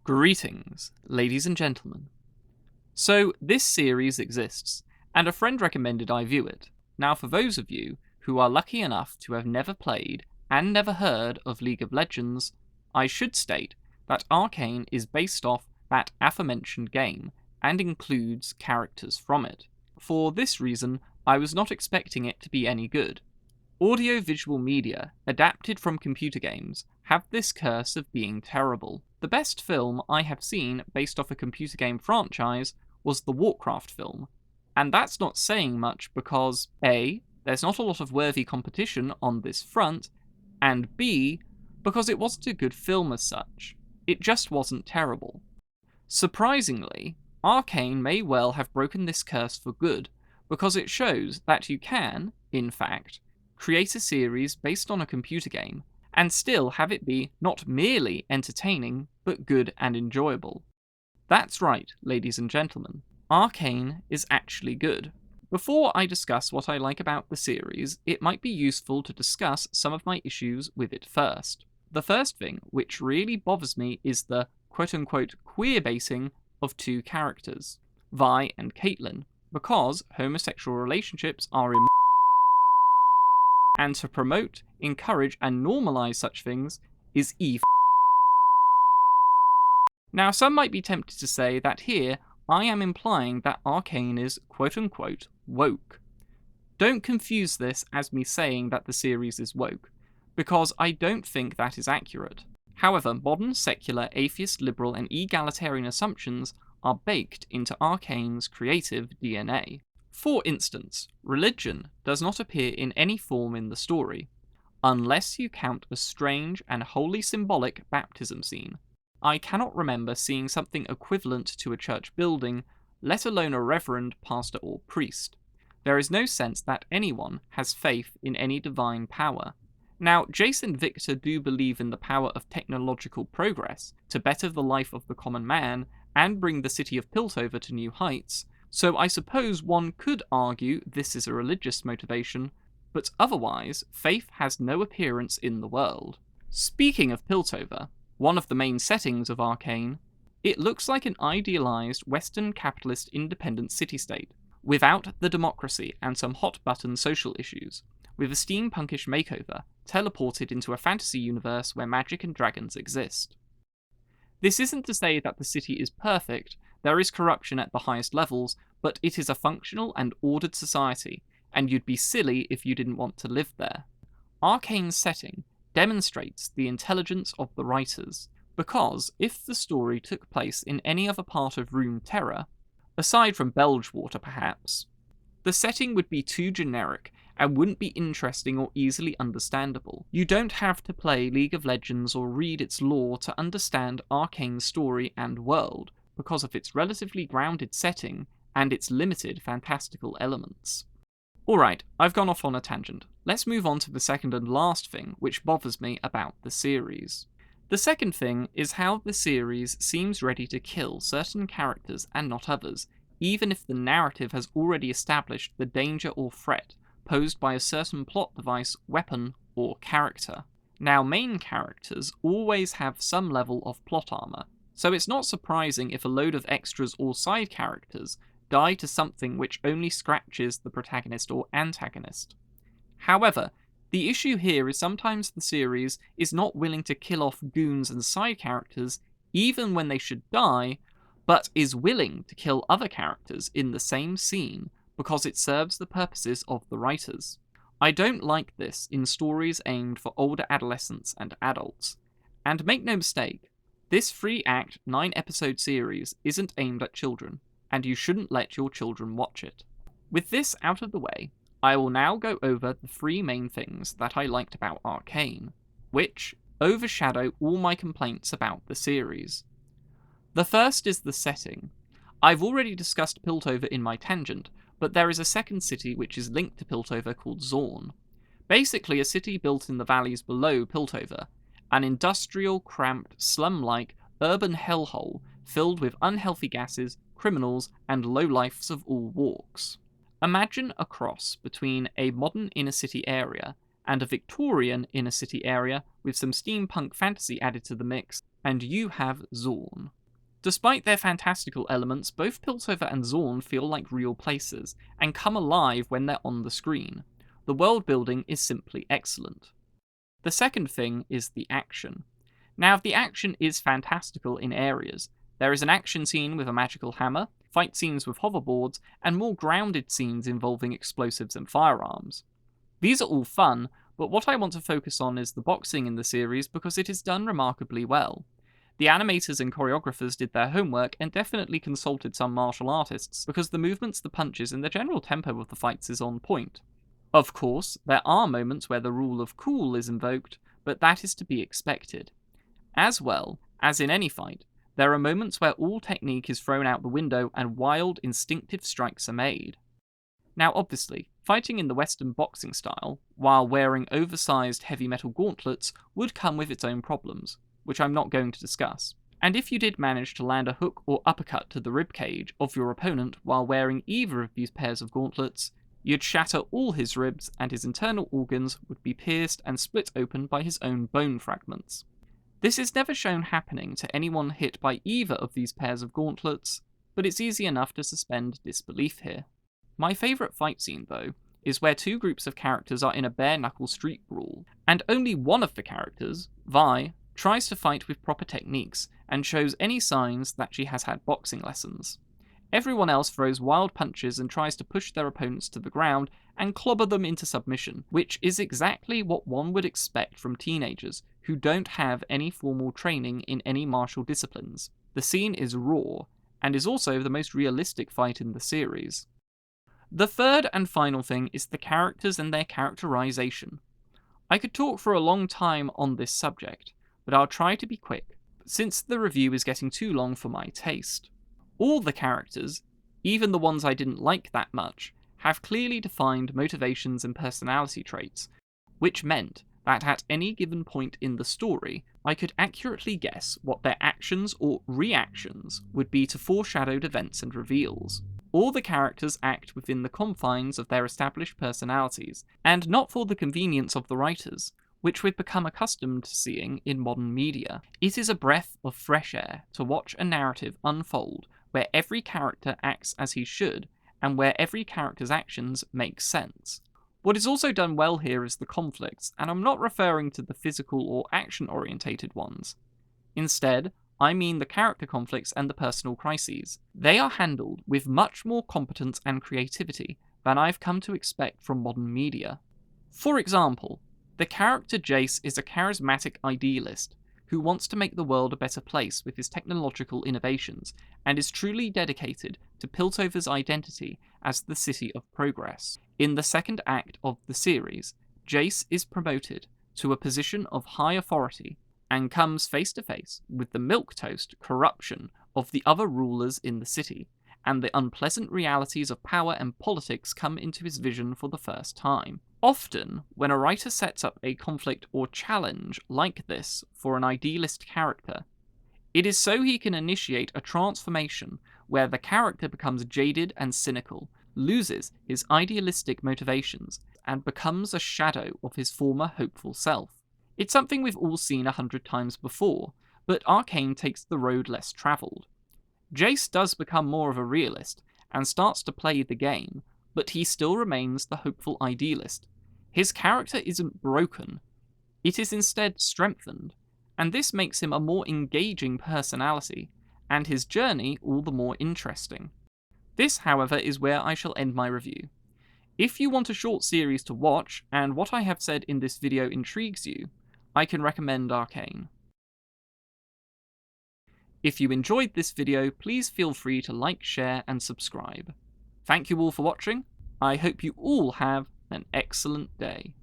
Greetings, ladies and gentlemen. So, this series exists, and a friend recommended I view it. Now, for those of you who are lucky enough to have never played and never heard of League of Legends, I should state that Arcane is based off that aforementioned game and includes characters from it. For this reason, I was not expecting it to be any good. Audio-visual media, adapted from computer games, have this curse of being terrible. The best film I have seen based off a computer game franchise was the Warcraft film, and that's not saying much because A, there's not a lot of worthy competition on this front, and B, because it wasn't a good film as such. It just wasn't terrible. Surprisingly, Arcane may well have broken this curse for good, because it shows that you can, in fact, create a series based on a computer game, and still have it be not merely entertaining, but good and enjoyable. That's right, ladies and gentlemen. Arcane is actually good. Before I discuss what I like about the series, it might be useful to discuss some of my issues with it first. The first thing, which really bothers me, is the quote-unquote queer-baiting of two characters, Vi and Caitlyn, because homosexual relationships are immoral, and to promote, encourage, and normalize such things is evil. Now, some might be tempted to say that here I am implying that Arcane is quote-unquote woke. Don't confuse this as me saying that the series is woke, because I don't think that is accurate. However, modern secular, atheist, liberal, and egalitarian assumptions are baked into Arcane's creative DNA. For instance, religion does not appear in any form in the story, unless you count a strange and wholly symbolic baptism scene. I cannot remember seeing something equivalent to a church building, let alone a reverend, pastor, or priest. There is no sense that anyone has faith in any divine power. Now, Jace and Victor do believe in the power of technological progress to better the life of the common man and bring the city of Piltover to new heights, so I suppose one could argue this is a religious motivation, but otherwise, faith has no appearance in the world. Speaking of Piltover, one of the main settings of Arcane, it looks like an idealized Western capitalist independent city-state, without the democracy and some hot-button social issues, with a steampunkish makeover, teleported into a fantasy universe where magic and dragons exist. This isn't to say that the city is perfect. There is corruption at the highest levels, but it is a functional and ordered society, and you'd be silly if you didn't want to live there. Arcane's setting demonstrates the intelligence of the writers, because if the story took place in any other part of Runeterra, aside from Belgewater perhaps, the setting would be too generic and wouldn't be interesting or easily understandable. You don't have to play League of Legends or read its lore to understand Arcane's story and world, because of its relatively grounded setting and its limited fantastical elements. Alright, I've gone off on a tangent. Let's move on to the second and last thing which bothers me about the series. The second thing is how the series seems ready to kill certain characters and not others, even if the narrative has already established the danger or threat posed by a certain plot device, weapon, or character. Now, main characters always have some level of plot armor, so it's not surprising if a load of extras or side characters die to something which only scratches the protagonist or antagonist. However, the issue here is sometimes the series is not willing to kill off goons and side characters even when they should die, but is willing to kill other characters in the same scene because it serves the purposes of the writers. I don't like this in stories aimed for older adolescents and adults. And make no mistake, this 3-act, 9-episode series isn't aimed at children, and you shouldn't let your children watch it. With this out of the way, I will now go over the 3 main things that I liked about Arcane, which overshadow all my complaints about the series. The first is the setting. I've already discussed Piltover in my tangent, but there is a second city which is linked to Piltover called Zorn. Basically a city built in the valleys below Piltover, an industrial, cramped, slum-like, urban hellhole filled with unhealthy gases, criminals, and lowlifes of all walks. Imagine a cross between a modern inner-city area and a Victorian inner-city area with some steampunk fantasy added to the mix, and you have Zorn. Despite their fantastical elements, both Piltover and Zorn feel like real places, and come alive when they're on the screen. The world building is simply excellent. The second thing is the action. Now, the action is fantastical in areas. There is an action scene with a magical hammer, fight scenes with hoverboards, and more grounded scenes involving explosives and firearms. These are all fun, but what I want to focus on is the boxing in the series because it is done remarkably well. The animators and choreographers did their homework and definitely consulted some martial artists because the movements, the punches, and the general tempo of the fights is on point. Of course, there are moments where the rule of cool is invoked, but that is to be expected. As well, as in any fight, there are moments where all technique is thrown out the window and wild, instinctive strikes are made. Now obviously, fighting in the Western boxing style, while wearing oversized heavy metal gauntlets, would come with its own problems, which I'm not going to discuss. And if you did manage to land a hook or uppercut to the ribcage of your opponent while wearing either of these pairs of gauntlets, you'd shatter all his ribs and his internal organs would be pierced and split open by his own bone fragments. This is never shown happening to anyone hit by either of these pairs of gauntlets, but it's easy enough to suspend disbelief here. My favourite fight scene, though, is where two groups of characters are in a bare-knuckle street brawl, and only one of the characters, Vi, tries to fight with proper techniques, and shows any signs that she has had boxing lessons. Everyone else throws wild punches and tries to push their opponents to the ground and clobber them into submission, which is exactly what one would expect from teenagers who don't have any formal training in any martial disciplines. The scene is raw, and is also the most realistic fight in the series. The third and final thing is the characters and their characterization. I could talk for a long time on this subject, but I'll try to be quick, since the review is getting too long for my taste. All the characters, even the ones I didn't like that much, have clearly defined motivations and personality traits, which meant that at any given point in the story, I could accurately guess what their actions or reactions would be to foreshadowed events and reveals. All the characters act within the confines of their established personalities, and not for the convenience of the writers, which we've become accustomed to seeing in modern media. It is a breath of fresh air to watch a narrative unfold where every character acts as he should, and where every character's actions make sense. What is also done well here is the conflicts, and I'm not referring to the physical or action-orientated ones. Instead, I mean the character conflicts and the personal crises. They are handled with much more competence and creativity than I've come to expect from modern media. For example, the character Jace is a charismatic idealist who wants to make the world a better place with his technological innovations, and is truly dedicated to Piltover's identity as the City of Progress. In the second act of the series, Jace is promoted to a position of high authority, and comes face to face with the milquetoast corruption of the other rulers in the city, and the unpleasant realities of power and politics come into his vision for the first time. Often, when a writer sets up a conflict or challenge like this for an idealist character, it is so he can initiate a transformation where the character becomes jaded and cynical, loses his idealistic motivations, and becomes a shadow of his former hopeful self. It's something we've all seen 100 times before, but Arcane takes the road less travelled. Jace does become more of a realist, and starts to play the game, but he still remains the hopeful idealist. His character isn't broken, it is instead strengthened, and this makes him a more engaging personality, and his journey all the more interesting. This, however, is where I shall end my review. If you want a short series to watch, and what I have said in this video intrigues you, I can recommend Arcane. If you enjoyed this video, please feel free to like, share, and subscribe. Thank you all for watching. I hope you all have an excellent day.